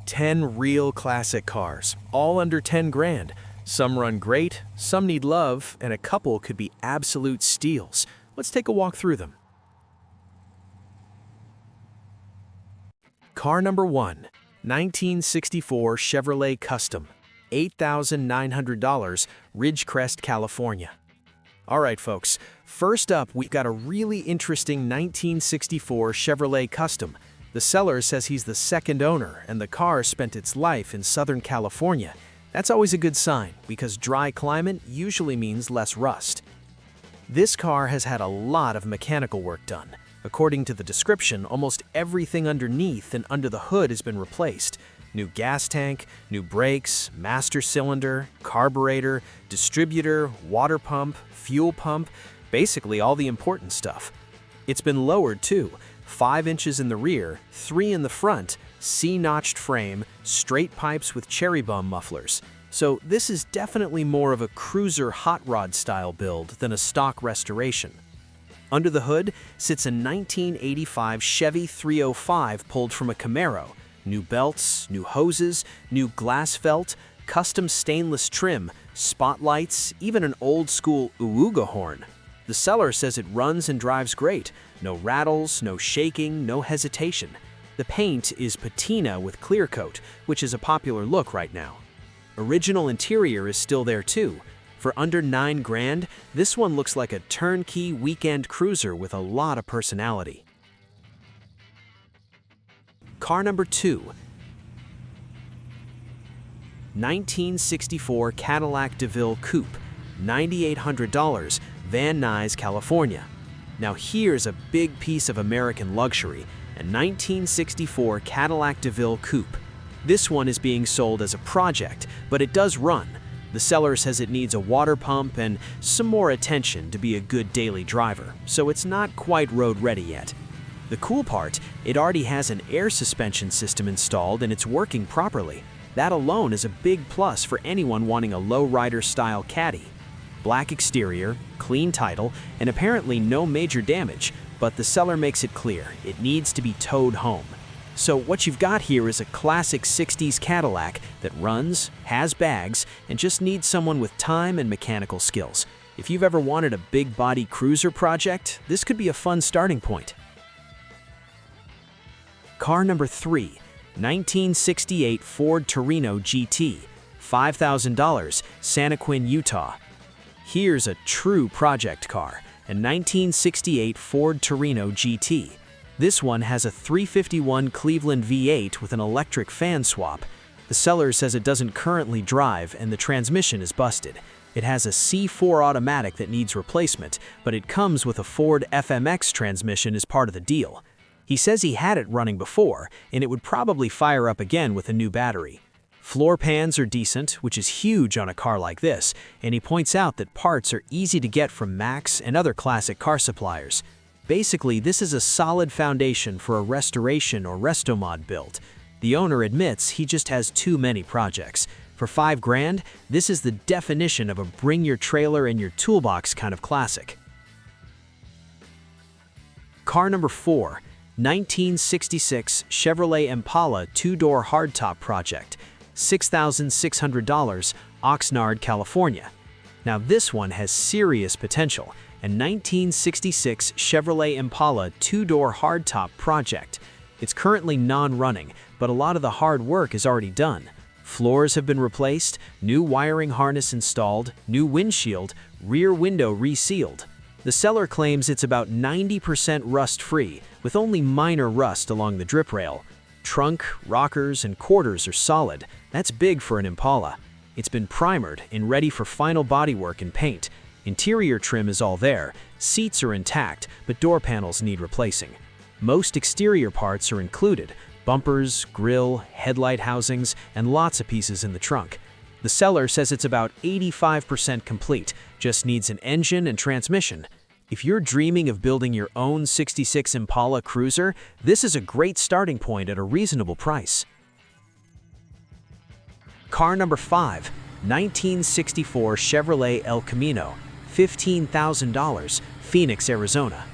10 real classic cars, all under 10 grand. Some run great, some need love, and a couple could be absolute steals. Let's take a walk through them. Car number 1, 1964 Chevrolet Custom, $8,900, Ridgecrest, California. All right, folks, first up, we've got a really interesting 1964 Chevrolet Custom. The seller says he's the second owner, and the car spent its life in Southern California. That's always a good sign, because dry climate usually means less rust. This car has had a lot of mechanical work done. According to the description, almost everything underneath and under the hood has been replaced. New gas tank, new brakes, master cylinder, carburetor, distributor, water pump, fuel pump, basically all the important stuff. It's been lowered too, 5 inches in the rear, 3 in the front, C-notched frame, straight pipes with cherry bomb mufflers. So this is definitely more of a cruiser hot rod style build than a stock restoration. Under the hood sits a 1985 Chevy 305 pulled from a Camaro. New belts, new hoses, new glass felt, custom stainless trim, spotlights, even an old-school Uuga horn. The seller says it runs and drives great. No rattles, no shaking, no hesitation. The paint is patina with clear coat, which is a popular look right now. Original interior is still there too. For under 9 grand, this one looks like a turnkey weekend cruiser with a lot of personality. Car number 2, 1964 Cadillac DeVille Coupe, $9,800, Van Nuys, California. Now here's a big piece of American luxury, a 1964 Cadillac DeVille Coupe. This one is being sold as a project, but it does run. The seller says it needs a water pump and some more attention to be a good daily driver, so it's not quite road ready yet. The cool part, it already has an air suspension system installed and it's working properly. That alone is a big plus for anyone wanting a low-rider style caddy. Black exterior, clean title, and apparently no major damage, but the seller makes it clear it needs to be towed home. So what you've got here is a classic 60s Cadillac that runs, has bags, and just needs someone with time and mechanical skills. If you've ever wanted a big body cruiser project, this could be a fun starting point. Car number 3, 1968 Ford Torino GT, $5,000, Santaquin, Utah. Here's a true project car, a 1968 Ford Torino GT. This one has a 351 Cleveland V8 with an electric fan swap. The seller says it doesn't currently drive and the transmission is busted. It has a C4 automatic that needs replacement, but it comes with a Ford FMX transmission as part of the deal. He says he had it running before, and it would probably fire up again with a new battery. Floor pans are decent, which is huge on a car like this, and he points out that parts are easy to get from Max and other classic car suppliers. Basically, this is a solid foundation for a restoration or restomod build. The owner admits he just has too many projects. For 5 grand, this is the definition of a bring your trailer and your toolbox kind of classic. Car number 4, 1966 Chevrolet Impala 2-door hardtop project, $6,600, Oxnard, California. Now this one has serious potential, a 1966 Chevrolet Impala 2-door hardtop project. It's currently non-running, but a lot of the hard work is already done. Floors have been replaced, new wiring harness installed, new windshield, rear window resealed. The seller claims it's about 90% rust-free, with only minor rust along the drip rail. Trunk, rockers, and quarters are solid. That's big for an Impala. It's been primered and ready for final bodywork and paint. Interior trim is all there, seats are intact, but door panels need replacing. Most exterior parts are included: bumpers, grille, headlight housings, and lots of pieces in the trunk. The seller says it's about 85% complete, just needs an engine and transmission. If you're dreaming of building your own 66 Impala cruiser, this is a great starting point at a reasonable price. Car number 5, 1964 Chevrolet El Camino, $15,000, Phoenix, Arizona.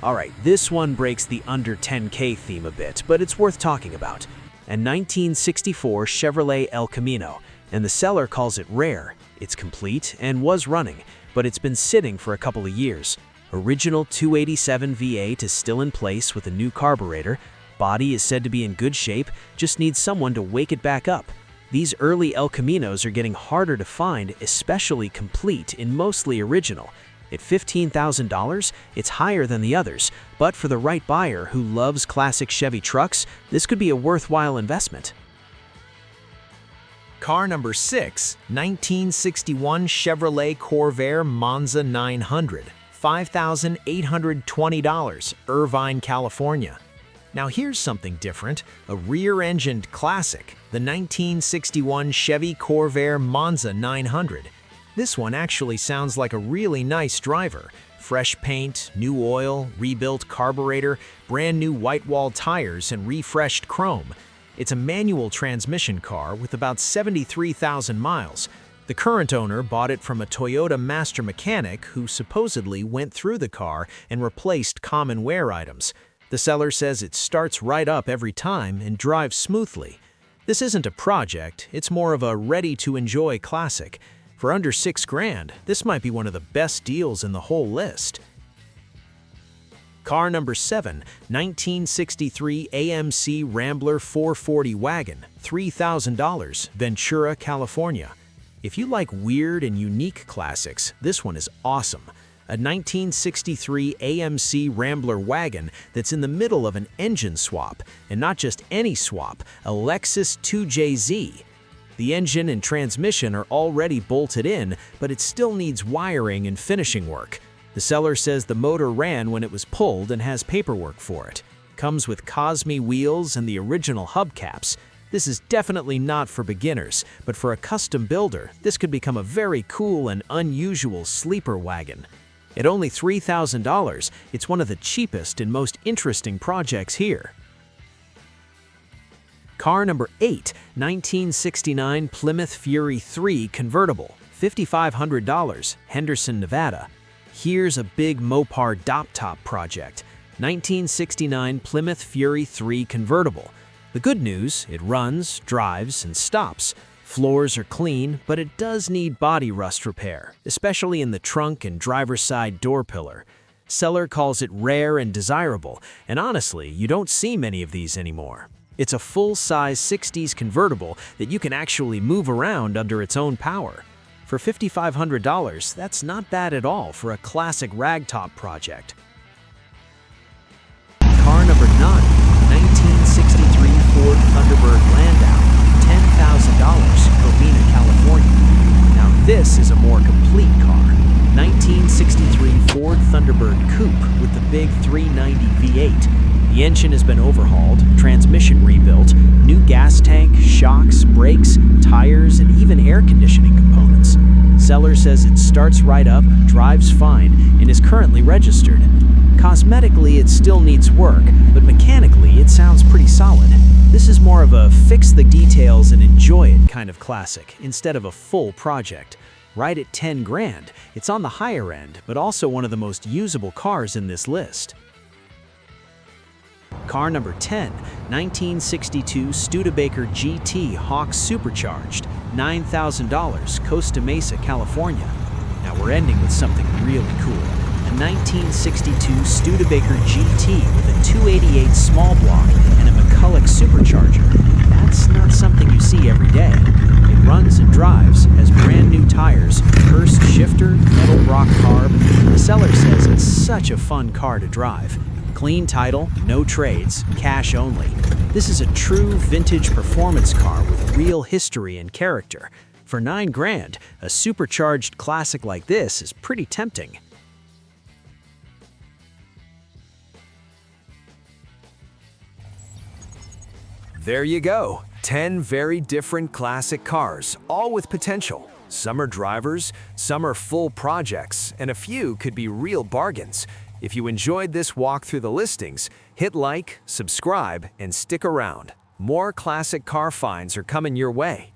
Alright, this one breaks the under 10K theme a bit, but it's worth talking about. a 1964 Chevrolet El Camino, and the seller calls it rare. It's complete and was running, but it's been sitting for a couple of years. Original 287 V8 is still in place with a new carburetor. Body is said to be in good shape, just needs someone to wake it back up. These early El Caminos are getting harder to find, especially complete and mostly original. At $15,000, it's higher than the others, but for the right buyer who loves classic Chevy trucks, this could be a worthwhile investment. Car number 6, 1961 Chevrolet Corvair Monza 900, $5,820, Irvine, California. Now here's something different, a rear-engined classic, the 1961 Chevy Corvair Monza 900. This one actually sounds like a really nice driver. Fresh paint, new oil, rebuilt carburetor, brand new white-wall tires, and refreshed chrome. It's a manual transmission car with about 73,000 miles. The current owner bought it from a Toyota master mechanic who supposedly went through the car and replaced common wear items. The seller says it starts right up every time and drives smoothly. This isn't a project, it's more of a ready-to-enjoy classic. For under $6,000, this might be one of the best deals in the whole list. Car number 7, 1963 AMC Rambler 440 wagon, $3,000, Ventura, California. If you like weird and unique classics, this one is awesome. A 1963 AMC Rambler wagon that's in the middle of an engine swap, and not just any swap, a Lexus 2JZ. The engine and transmission are already bolted in, but it still needs wiring and finishing work. The seller says the motor ran when it was pulled and has paperwork for it. Comes with Cosme wheels and the original hubcaps. This is definitely not for beginners, but for a custom builder, this could become a very cool and unusual sleeper wagon. At only $3,000, it's one of the cheapest and most interesting projects here. Car number 8, 1969 Plymouth Fury 3 convertible, $5,500, Henderson, Nevada. Here's a big Mopar dop-top project, 1969 Plymouth Fury 3 convertible. The good news, it runs, drives, and stops. Floors are clean, but it does need body rust repair, especially in the trunk and driver's side door pillar. Seller calls it rare and desirable, and honestly, you don't see many of these anymore. It's a full-size 60s convertible that you can actually move around under its own power. For $5,500, that's not bad at all for a classic ragtop project. Car number 9, 1963 Ford Thunderbird Landau, $10,000, Covina, California. Now this is a more complete car. 1963 Ford Thunderbird Coupe with the big 390 V8. The engine has been overhauled, transmission rebuilt, new gas tank, shocks, brakes, tires, and even air conditioning components. Seller says it starts right up, drives fine, and is currently registered. Cosmetically, it still needs work, but mechanically, it sounds pretty solid. This is more of a fix the details and enjoy it kind of classic, instead of a full project. Right at $10,000, it's on the higher end, but also one of the most usable cars in this list. Car number 10, 1962 Studebaker GT Hawk Supercharged, $9,000, Costa Mesa, California. Now we're ending with something really cool. A 1962 Studebaker GT with a 288 small block and a McCulloch supercharger. That's not something you see every day. It runs and drives, has brand new tires, Hurst shifter, metal rock carb. The seller says it's such a fun car to drive. Clean title, no trades, cash only. This is a true vintage performance car with real history and character. For $9,000, a supercharged classic like this is pretty tempting. There you go, 10 very different classic cars, all with potential. Some are drivers, some are full projects, and a few could be real bargains. If you enjoyed this walk through the listings, hit like, subscribe, and stick around. More classic car finds are coming your way.